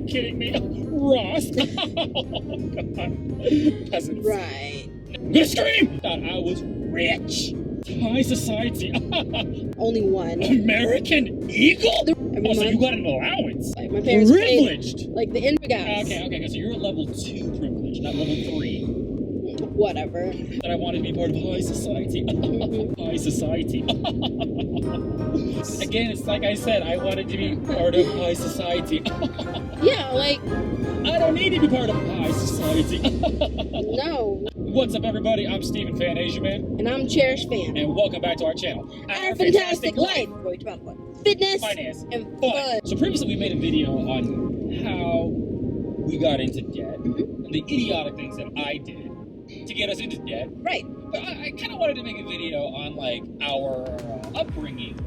you kidding me? Ross. Oh, God. Peasants. Right. I'm gonna scream! Thought I was rich. High society. Only one. American Eagle? Every Oh, so month. you got an allowance. Like my parents Privileged. paid, like the infant gas. Okay. So you're at level 2 privilege, not level 3. Whatever. That I wanted to be part of high society. High society. Again, it's like I said, I wanted to be part of high society. Yeah, like. I don't need to be part of high society. No. What's up, everybody? I'm Stephen Phan, Asia Man. And I'm Cherish Phan. And welcome back to our channel. Our Phantastic Life Where we talk about fitness, finance, and fun. fun. So previously we made a video on how we got into debt and the idiotic things that I did to get us into debt. Right. But I kind of wanted to make a video on like our upbringing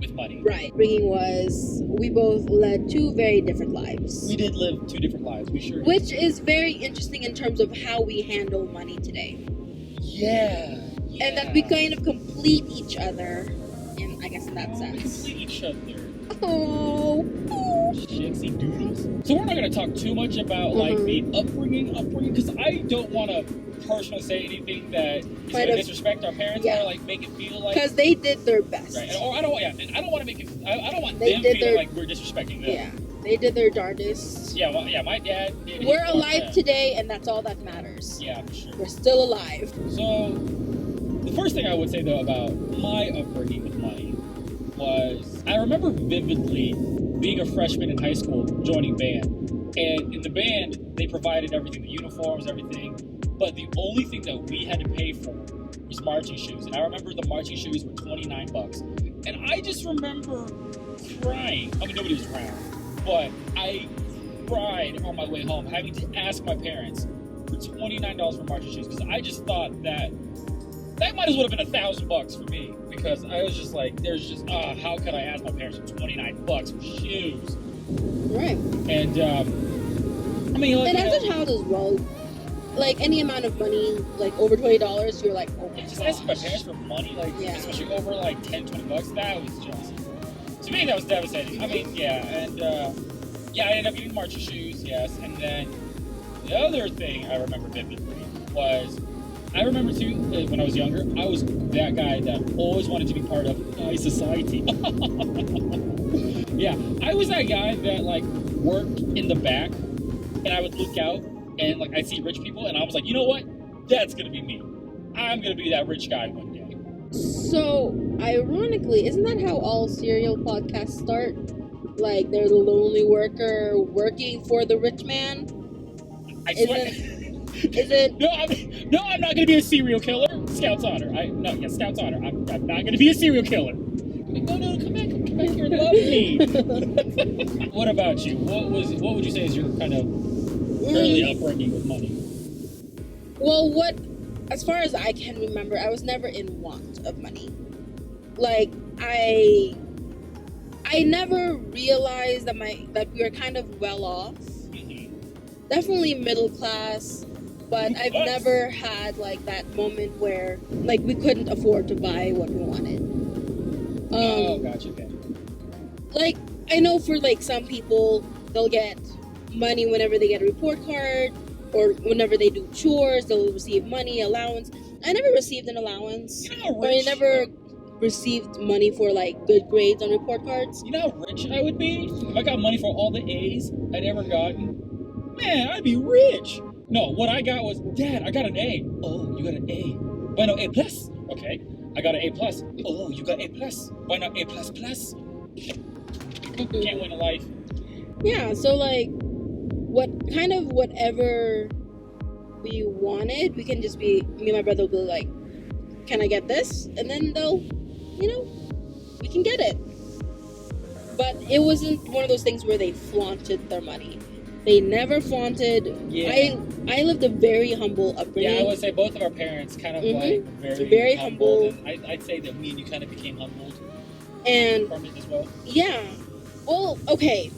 with money. Right. Upbringing was, we both led two very different lives. We did live two different lives. We sure did. Which is very interesting in terms of how we handle money today. Yeah. And that we kind of complete each other, I guess in that We sense. complete each other. Oh. Shitsy doodles. So we're not going to talk too much about like the upbringing, because I don't want to personally say anything that is going to disrespect our parents or like make it feel like, because they did their best. Right. Or I don't want to make it. I don't want them feeling like we're disrespecting them. Yeah. They did their darndest. Yeah. Well, yeah. My dad did. We're alive today, and that's all that matters. Yeah, for sure. We're still alive. So the first thing I would say though about my upbringing with money was I remember vividly being a freshman in high school, joining band, and in the band they provided everything, the uniforms, everything. But the only thing that we had to pay for was marching shoes. And I remember the marching shoes were $29. And I just remember crying. I mean, nobody was around. But I cried on my way home, having to ask my parents for $29 for marching shoes. Because I just thought that might as well have been $1,000 for me. Because I was just like, there's just, how could I ask my parents for $29 for shoes? Right. And, I mean, like, and as a child as well, like any amount of money, like over $20, you're like, oh my just gosh. asking my parents for money, like especially over like $10-20, that was just, to me that was devastating. I mean, and I ended up getting marching shoes, yes, and then the other thing I remember vividly was, I remember too, when I was younger, I was that guy that always wanted to be part of high society. Yeah, I was that guy that like worked in the back, and I would look out, and like I'd see rich people, and I was like, you know what? That's gonna be me. I'm gonna be that rich guy one day. So, ironically, isn't that how all serial podcasts start? Like, they're the lonely worker working for the rich man? I swear. Is it? No, I'm not gonna be a serial killer. Scout's honor. Scout's honor. I'm not gonna be a serial killer. No, come back here and love me. What about you? What would you say is your kind of early upbringing with money? Well, as far as I can remember, I was never in want of money. Like, I never realized that we were kind of well off. Definitely middle class, but I've never had like that moment where like we couldn't afford to buy what we wanted. Gotcha. Okay. Like, I know for like some people, they'll get money whenever they get a report card, or whenever they do chores, they'll receive money, allowance. I never received an allowance. You know how or I never received money for like good grades on report cards. You know how rich I would be? If I got money for all the A's I'd ever gotten? Man, I'd be rich. No, what I got was, Dad, I got an A. Oh, you got an A. Why no A plus? Okay. I got an A plus. Oh, you got A plus. Why not A plus plus? Can't win a life. Yeah, so like whatever we wanted, we can just be, me and my brother will be like, can I get this? And then we can get it. But it wasn't one of those things where they flaunted their money. They never flaunted. Yeah. I lived a very humble upbringing. Yeah, I would say both of our parents kind of like very humble. And I'd say that me and you kind of became humbled. And from it as well. Yeah. Well, okay.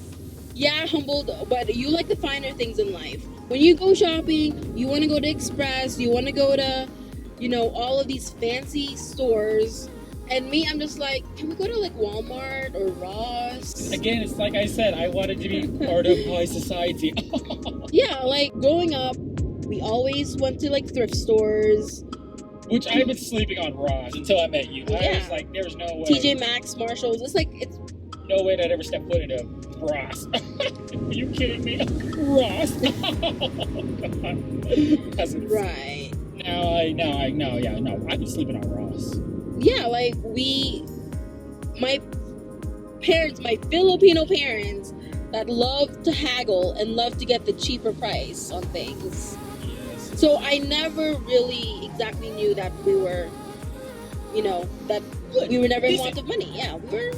Yeah, humbled, but you like the finer things in life. When you go shopping, you want to go to Express, you want to go to, all of these fancy stores, And me, I'm just like, can we go to like Walmart or Ross? Again, it's like I said, I wanted to be part of high society. Yeah, like growing up, we always went to like thrift stores. Which I've been sleeping on Ross until I met you. I Yeah. was like, there's no way. TJ Maxx, Marshalls. It's no way that I'd ever step foot into Ross. Are you kidding me? Ross. Cousins. right. No, I've been sleeping on Ross. Yeah, like my Filipino parents that love to haggle and love to get the cheaper price on things. Yes. So I never really exactly knew that we were, that we were never in want of money. Yeah, we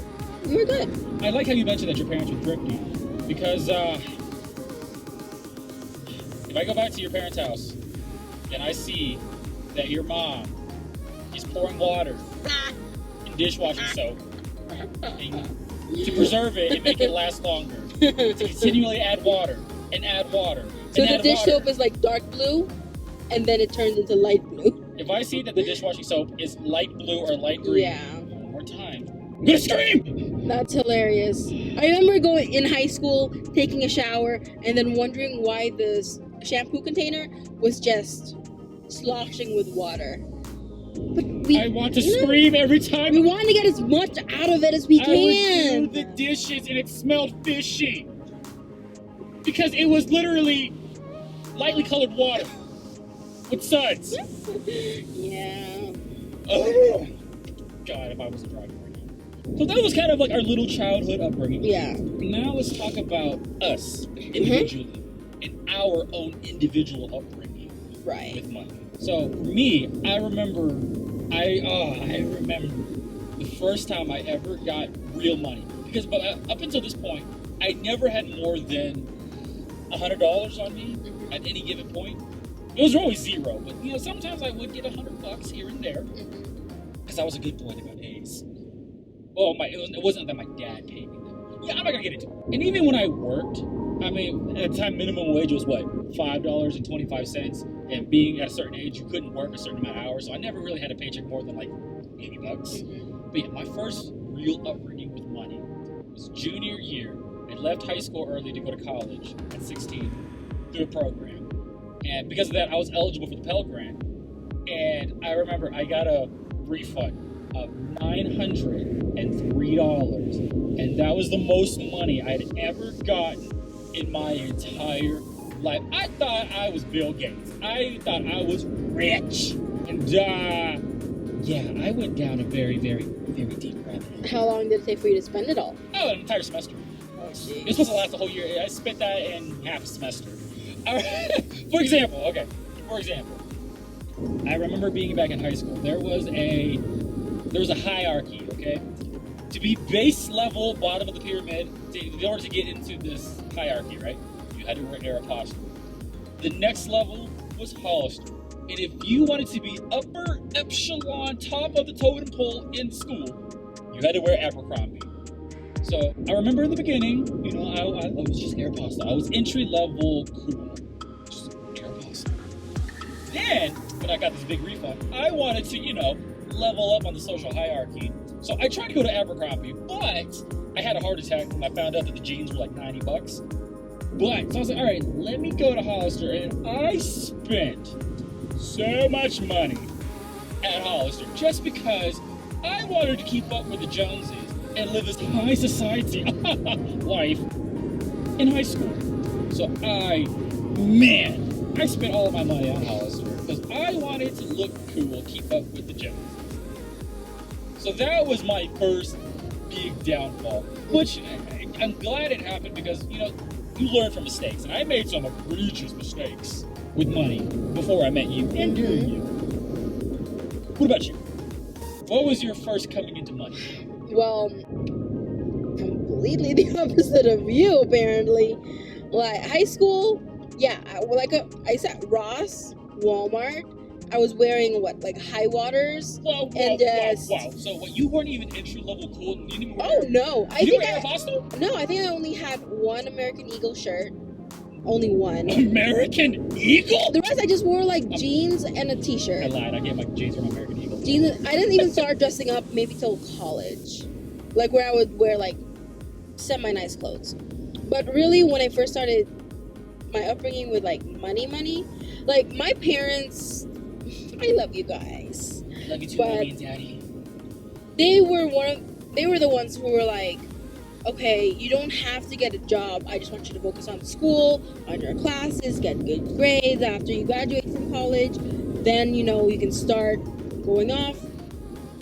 were good. I like how you mentioned that your parents were thrifty, because if I go back to your parents' house and I see that your mom is pouring water in dishwashing soap to preserve it and make it last longer, to continually add water and add water. So the dish soap is like dark blue, and then it turns into light blue. If I see that the dishwashing soap is light blue or light green, one more time, I'm gonna scream! That's hilarious. I remember going in high school, taking a shower, and then wondering why the shampoo container was just sloshing with water. But I want to scream every time. We want to get as much out of it as we can. I would do the dishes and it smelled fishy. Because it was literally lightly colored water with suds. Yeah. Oh, God, if I was a driver right now. So that was kind of like our little childhood upbringing. Yeah. Now let's talk about us individually and our own individual upbringing with money. So for me, I remember the first time I ever got real money. Because up until this point, I never had more than $100 on me at any given point. It was always zero, but sometimes I would get $100 here and there because I was a good boy that got A's. Well, it wasn't that my dad paid me. Yeah, I'm not gonna get into it. And even when I worked, I mean, at the time minimum wage was what, $5.25, and being at a certain age, you couldn't work a certain amount of hours, so I never really had a paycheck more than like $80. But yeah, my first real upbringing with money was junior year. I left high school early to go to college at 16 through a program. And because of that, I was eligible for the Pell Grant. And I remember I got a refund of $903. And that was the most money I had ever gotten in my entire life. I thought I was Bill Gates. I thought I was rich. And yeah, I went down a very, very, very deep rabbit hole. How long did it take for you to spend it all? Oh, an entire semester. It was supposed to last the whole year. I spent that in half a semester. For example, I remember being back in high school. There was a hierarchy, okay? To be base level, bottom of the pyramid, in order to get into this hierarchy, right? You had to wear Aeropostale. The next level was Hollister. And if you wanted to be upper echelon, top of the totem pole in school, you had to wear Abercrombie. So I remember in the beginning, I was just Aeropostale. I was entry level cool, just Aeropostale. Then when I got this big refund, I wanted to, level up on the social hierarchy. So I tried to go to Abercrombie, but I had a heart attack when I found out that the jeans were like $90. But so I was like, all right, let me go to Hollister, and I spent so much money at Hollister just because I wanted to keep up with the Joneses and live this high society life in high school. So I spent all of my money on Hollister because I wanted to look cool, keep up with the Joneses. So that was my first big downfall, which I'm glad it happened because, you learn from mistakes. And I made some egregious mistakes with money before I met you and during you. What about you? What was your first coming into money? Well, completely the opposite of you, apparently. Like, high school, yeah, I said Ross, Walmart. I was wearing high waters. Wow. So what, you weren't even entry level cool? You didn't even wear, oh no, I think I only had one American Eagle shirt. Only one. American Eagle? The rest I just wore jeans and a t-shirt. I lied. I gave my jeans from American Eagle. jeans. I didn't even start dressing up maybe till college, like where I would wear like semi-nice clothes. But really, when I first started my upbringing with like money, like my parents, I love you guys. Love you too, but mommy and daddy. They were the ones who were like, okay, you don't have to get a job. I just want you to focus on school, on your classes, get good grades after you graduate from college. Then, you know, you can start going off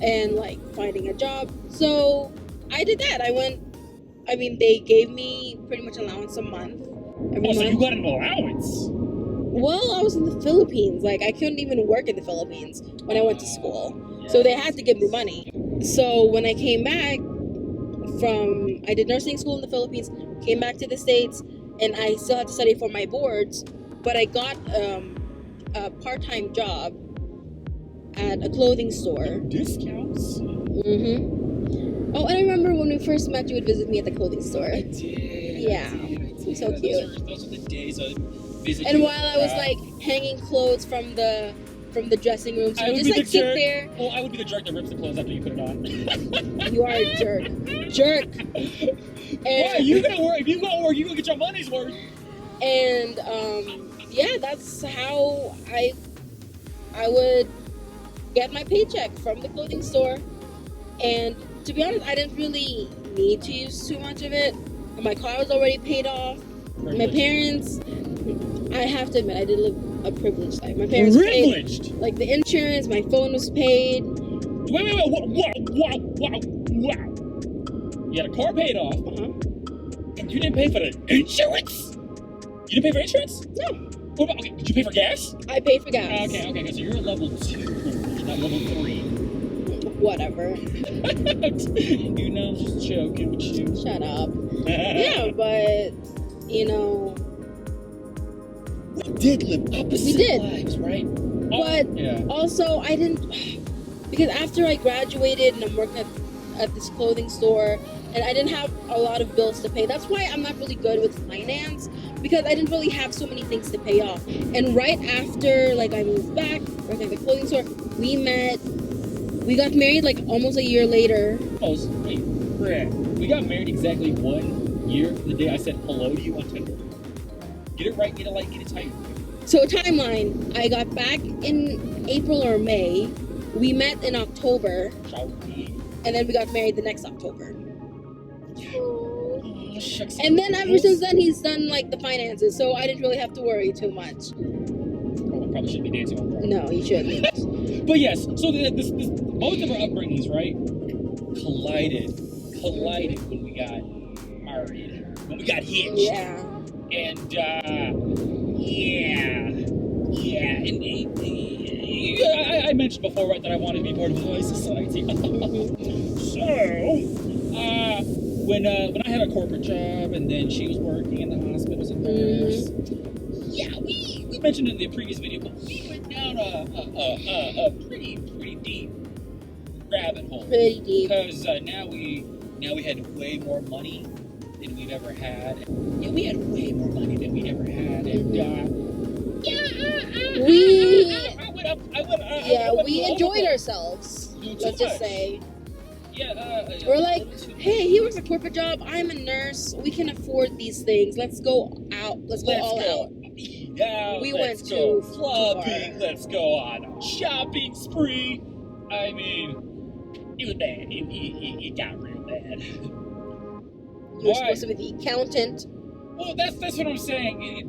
and like finding a job. So I did that. They gave me pretty much allowance a month. Every month. So you got an allowance? Well, I was in the Philippines. Like, I couldn't even work in the Philippines when I went to school. So they had to give me money. So when I came back I did nursing school in the Philippines, came back to the States, and I still had to study for my boards, but I got a part-time job at a clothing store. Discounts? Mm-hmm. Oh, and I remember when we first met, you would visit me at the clothing store. I did. Yeah. It was so cute. Those were the days I visited. And while I was like hanging clothes from the dressing room, so you just like sit there. Well, I would be the jerk that rips the clothes after you put it on. You are a jerk. Jerk. Why? You gonna work? If you gonna work, you gonna get your money's worth. And yeah, that's how I would get my paycheck from the clothing store. And to be honest, I didn't really need to use too much of it. My car was already paid off. My parents, I have to admit, I did live a privileged life. My parents privileged? Paid, like the insurance, my phone was paid. Wait, wow. You had a car paid off, and you didn't pay for the insurance? You didn't pay for insurance? No. What about, okay, did you pay for gas? I paid for gas. Okay, so you're at level 2, you're not level 3. Whatever. You know, I'm just joking with you. Shut up. Yeah, but, you know... We did live opposite lives, right? But also, I didn't... Because after I graduated and I'm working at this clothing store, and I didn't have a lot of bills to pay. That's why I'm not really good with finance, because I didn't really have so many things to pay off. And right after, like, I moved back, working at the clothing store, we met. We got married, like, almost a year later. Oh, wait, Brad. We got married exactly 1 year from the day I said hello to you on Tinder. Get it right, get it tight. So, timeline. I got back in April or May. We met in October. And then we got married the next October. Oh, shucks. And then ever since then, he's done, like, the finances. So, I didn't really have to worry too much. Oh, I probably shouldn't be dancing on Friday. No, you shouldn't. But yes, so this both of our upbringings, right, collided when we got married, when we got hitched. Yeah. And I mentioned before, right, that I wanted to be part of high society. So, when I had a corporate job, and then she was working in the hospital as a nurse. Yeah, we mentioned in the previous video, but we went down a pretty deep rabbit hole. Pretty deep. Because now we had way more money than we've ever had. Yeah, we had way more money than we ever had, and we enjoyed ourselves. Let's just say. Yeah, we're like, hey, he works a corporate job. I'm a nurse. We can afford these things. Let's go out. Let's go all out. Yeah, we let's went go to clubbing. Let's go on a shopping spree. I mean, it was bad. It got real bad. You were supposed to be the accountant. Well, that's what I'm saying.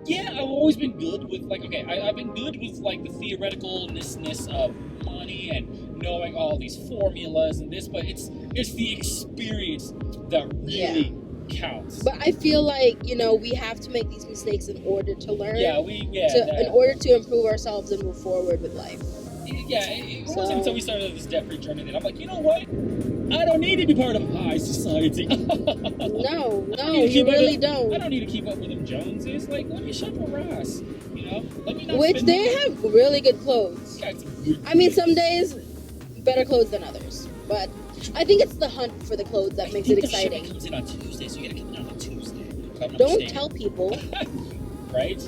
Yeah, I've always been good with, like, I've been good with, like, the theoreticalness of money and knowing all these formulas and this, but it's the experience that really counts. But I feel like, you know, we have to make these mistakes in order to learn. In order to improve ourselves and move forward with life. Yeah, it wasn't until we started this debt-free journey that I'm like, you know what? I don't need to be part of high society. No, you really don't. I don't need to keep up with them Joneses. Like, let me shop at Ross, you know? Let me not Which they have really good clothes. I mean, some days, better clothes than others. But I think it's the hunt for the clothes that makes it exciting. The comes in on Tuesday, so you gotta come in on a Tuesday. Don't tell people. Right?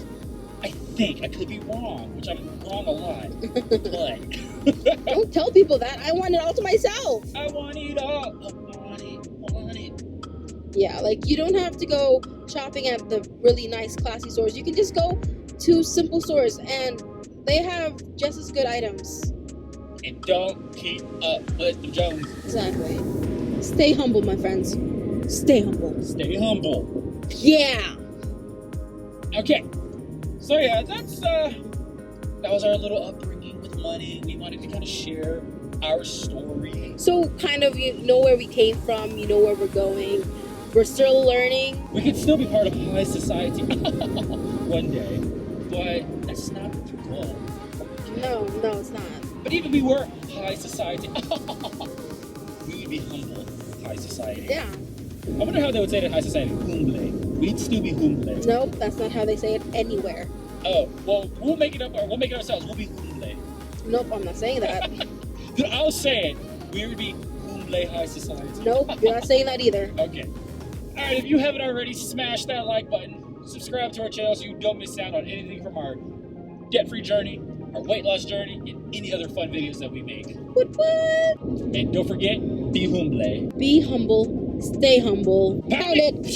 I think. I could be wrong, which I'm wrong a lot. But... Don't tell people that. I want it all to myself. I want it all. I want it. Yeah, like you don't have to go shopping at the really nice, classy stores. You can just go to simple stores and they have just as good items. And don't keep up with the Jones. Exactly. Stay humble, my friends. Stay humble. Stay humble. Yeah. Okay. So yeah, that was our little upbringing with money. We wanted to kind of share our story. So kind of you know where we came from, you know where we're going. We're still learning. We could still be part of high society one day, but that's not the goal. No, it's not. But even if we were high society, we would be humble high society. Yeah. I wonder how they would say it in high society. Humble. We'd still be humble. Nope, that's not how they say it anywhere. Oh, well, we'll make it up, or we'll make it ourselves. We'll be humble. Nope, I'm not saying that. Dude, I'll say it. We would be humble high society. Nope, you're not saying that either. Okay. Alright, if you haven't already, smash that like button. Subscribe to our channel so you don't miss out on anything from our debt-free journey, our weight loss journey, and any other fun videos that we make. What? And don't forget, be humble. Be humble. Stay humble. Pound it.